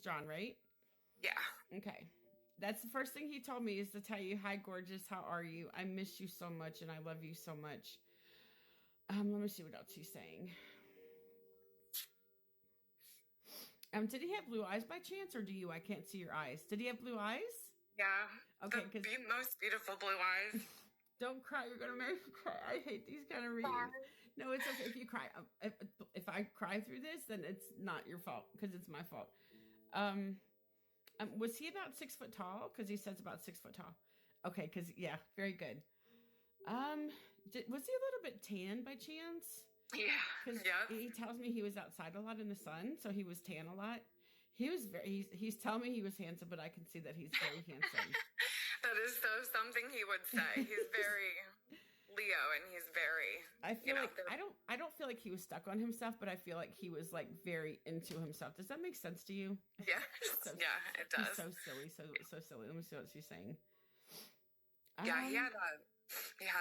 John, right? Yeah. Okay. That's the first thing he told me is to tell you, hi, gorgeous. How are you? I miss you so much and I love you so much. Let me see what else he's saying. Did he have blue eyes by chance or do you? I can't see your eyes. Did he have blue eyes? Yeah. Okay, The most beautiful blue eyes. Don't cry. You're going to make me cry. I hate these kind of readings. No, it's okay if you cry. If I cry through this, then it's not your fault because it's my fault. Was he about 6 foot tall? Because he says about 6 foot tall. Okay, because, yeah, very good. Was he a little bit tan by chance? Yeah. Because he tells me he was outside a lot in the sun, so he was tan a lot. He was he's telling me he was handsome, but I can see that he's very handsome. That is so something he would say. He's very Leo, and he's very. I feel like I don't feel like he was stuck on himself, but I feel like he was like very into himself. Does that make sense to you? Yeah, yeah, it does. He's so silly, so silly. Let me see what she's saying. Yeah, he had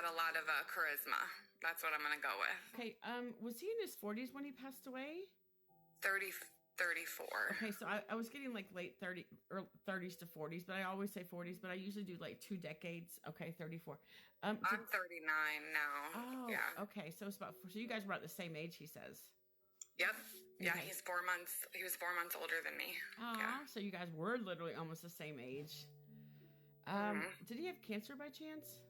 a lot of charisma. That's what I'm gonna go with. Okay. Was he in his 40s when he passed away? 34. Okay, so I was getting like late 30s to 40s, but I always say 40s, but I usually do like 2 decades. Okay, 34. I'm 39 now. Oh, yeah. Okay, so it's about, so you guys were about the same age, he says. Yep. Yeah, okay. He was 4 months older than me. Oh, yeah. So you guys were literally almost the same age. Did he have cancer by chance?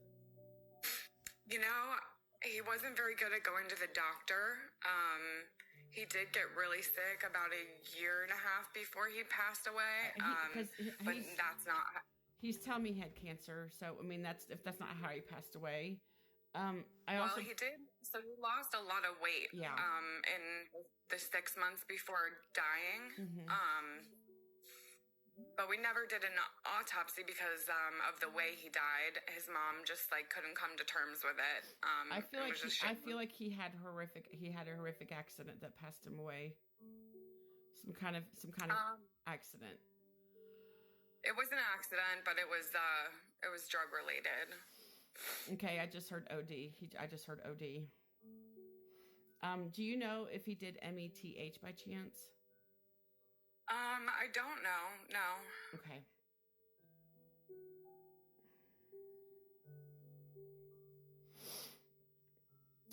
You know, he wasn't very good at going to the doctor. He did get really sick about a year and a half before he passed away. But that's not. He's telling me he had cancer, so I mean if that's not how he passed away. He did. So he lost a lot of weight. Yeah. In the 6 months before dying. Mm-hmm. But we never did an autopsy because of the way he died. His mom just like couldn't come to terms with it. I feel like he had a horrific accident that passed him away. Some kind of accident. It was an accident, but it was drug related. Okay, I just heard OD. I just heard OD. Do you know if he did METH by chance? I don't know. No. Okay.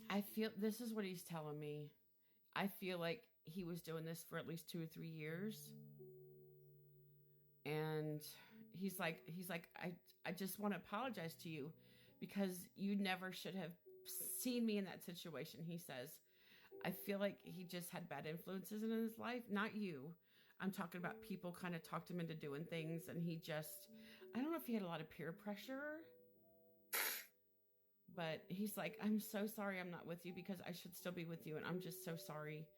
I feel this is what he's telling me. I feel like he was doing this for at least 2 or 3 years. And he's like, I just want to apologize to you because you never should have seen me in that situation. He says, I feel like he just had bad influences in his life. Not you. I'm talking about people kind of talked him into doing things. And I don't know if he had a lot of peer pressure. But he's like, I'm so sorry I'm not with you because I should still be with you. And I'm just so sorry.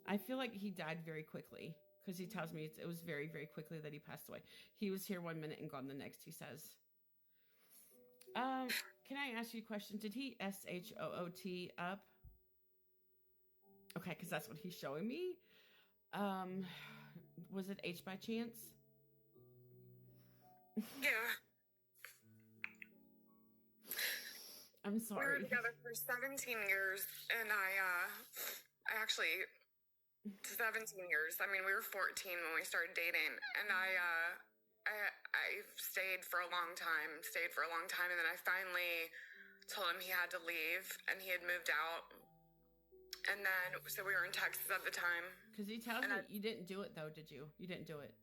I feel like he died very quickly because he tells me it was very, very quickly that he passed away. He was here 1 minute and gone the next, he says. Can I ask you a question? Did he SHOOT up? Okay, because that's what he's showing me. Was it H by chance? Yeah. I'm sorry. We were together for 17 years, and I actually 17 years. I mean, we were 14 when we started dating, and I stayed for a long time, and then I finally told him he had to leave, and he had moved out. And then, so we were in Texas at the time. Because he tells me you didn't do it, though, did you? You didn't do it.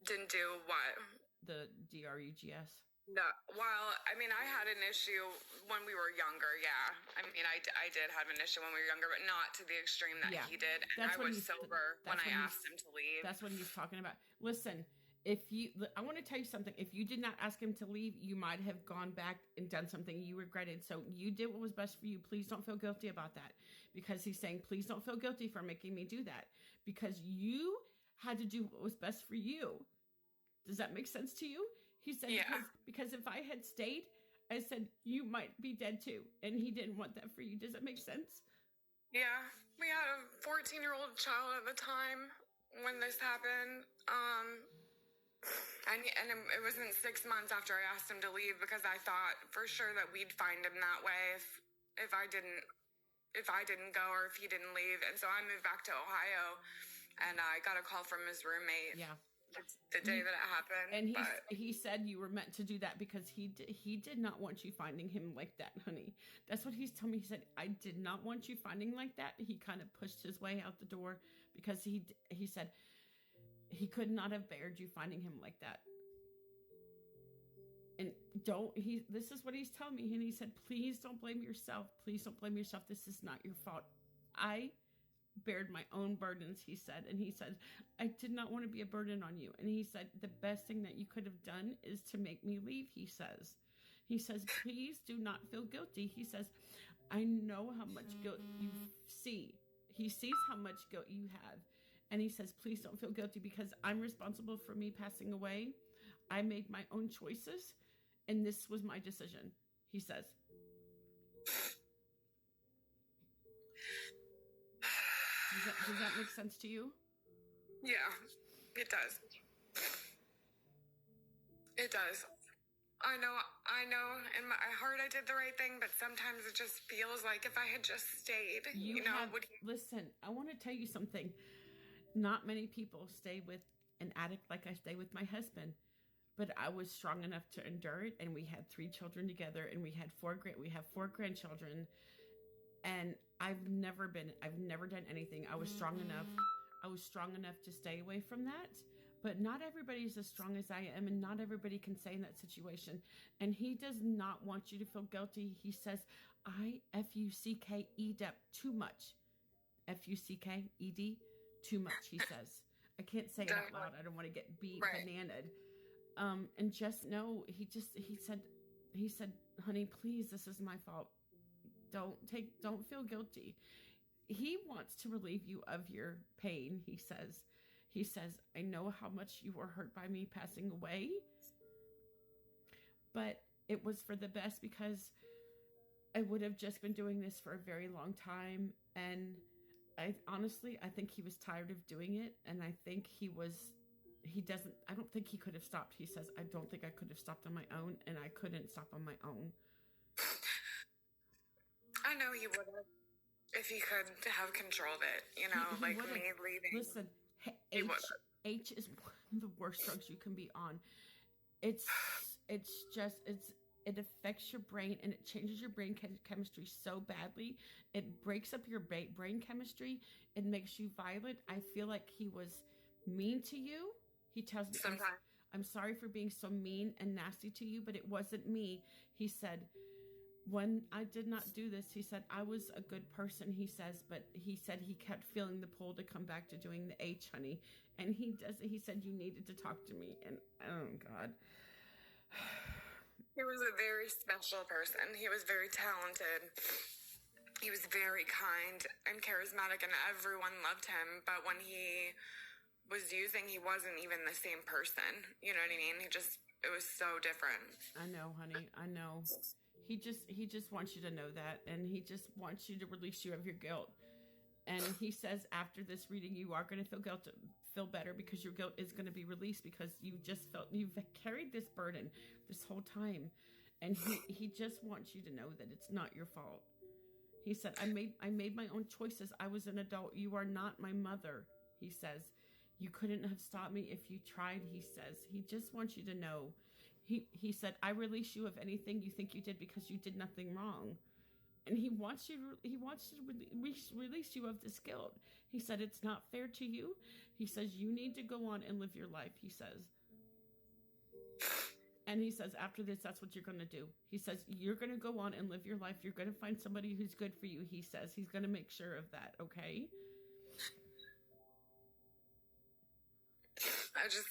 Didn't do what? The DRUGS. No. Well, I mean, I had an issue when we were younger, yeah. I mean, I did have an issue when we were younger, but not to the extreme that he did. And I was sober when I asked him to leave. That's what he's talking about. Listen, I want to tell you something. If you did not ask him to leave, you might have gone back and done something you regretted. So you did what was best for you. Please don't feel guilty about that. Because he's saying, please don't feel guilty for making me do that. Because you had to do what was best for you. Does that make sense to you? He said, because if I had stayed, I said, you might be dead too. And he didn't want that for you. Does that make sense? Yeah. We had a 14-year-old child at the time when this happened. And it wasn't 6 months after I asked him to leave because I thought for sure that we'd find him that way if I didn't go or if he didn't leave. And so I moved back to Ohio and I got a call from his roommate. Yeah. The day that it happened. And he said you were meant to do that because he did not want you finding him like that, honey. That's what he's telling me. He said, I did not want you finding like that. He kind of pushed his way out the door because he said he could not have bared you finding him like that. And this is what he's telling me. And he said, please don't blame yourself. Please don't blame yourself. This is not your fault. I bared my own burdens, he said. And he said, I did not want to be a burden on you. And he said, the best thing that you could have done is to make me leave, he says. He says, please do not feel guilty. He says, I know how much guilt you see. He sees how much guilt you have. And he says, please don't feel guilty because I'm responsible for me passing away. I made my own choices, and this was my decision, he says. Does that make sense to you? Yeah, it does. It does. I know in my heart I did the right thing, but sometimes it just feels like if I had just stayed, Listen, I want to tell you something. Not many people stay with an addict like I stay with my husband, but I was strong enough to endure it, and we had 3 children together, and we have 4 grandchildren. And I've never done anything. I was strong enough to stay away from that. But not everybody's as strong as I am, and not everybody can stay in that situation. And he does not want you to feel guilty. He says, I F-U-C-K-E-D too much. F-U-C-K-E-D too much, he says. I can't say it out loud. I don't want to get bananaed. And just know, he said, honey, please, this is my fault. Don't feel guilty. He wants to relieve you of your pain, he says. He says, I know how much you were hurt by me passing away, but it was for the best because I would have just been doing this for a very long time. And I think he was tired of doing it. And I think I don't think he could have stopped. He says, I don't think I could have stopped on my own, and I couldn't stop on my own. I know he would have if he could have controlled it, he like me leaving. Listen, H is one of the worst drugs you can be on. It affects your brain, and it changes your brain chemistry so badly. It breaks up your brain chemistry. It makes you violent. I feel like he was mean to you. He tells me, I'm sorry for being so mean and nasty to you, but it wasn't me. He said, when I did not do this, he said, I was a good person, he says, but he said he kept feeling the pull to come back to doing the H, honey. And he said, you needed to talk to me. And oh God. He was a very special person. He was very talented. He was very kind and charismatic, and everyone loved him. But when he was using, he wasn't even the same person. You know what I mean? It was so different. I know, honey. I know. He just wants you to know that, and he just wants you to release you of your guilt. And he says after this reading, you are going to feel better because your guilt is going to be released because you've carried this burden this whole time, and he just wants you to know that it's not your fault. He said, I made my own choices. I was an adult. You are not my mother. He says, you couldn't have stopped me if you tried. He says, he just wants you to know. He said, I release you of anything you think you did because you did nothing wrong. And he wants to release you of this guilt. He said, it's not fair to you. He says, you need to go on and live your life, he says. And he says, after this, that's what you're going to do. He says, you're going to go on and live your life. You're going to find somebody who's good for you, he says. He's going to make sure of that, okay?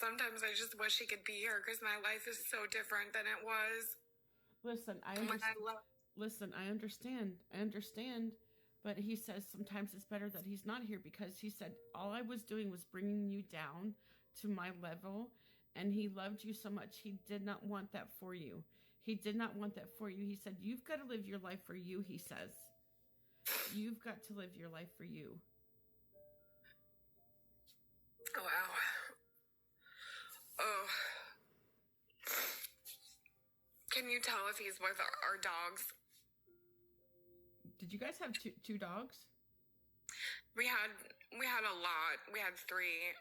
Sometimes I just wish he could be here because my life is so different than it was. Listen, I understand. But he says sometimes it's better that he's not here because he said, all I was doing was bringing you down to my level, and he loved you so much. He did not want that for you. He did not want that for you. He said, you've got to live your life for you, he says. You've got to live your life for you. Wow. Oh. Can you tell if he's with our dogs? Did you guys have two dogs? We had We had a lot. We had three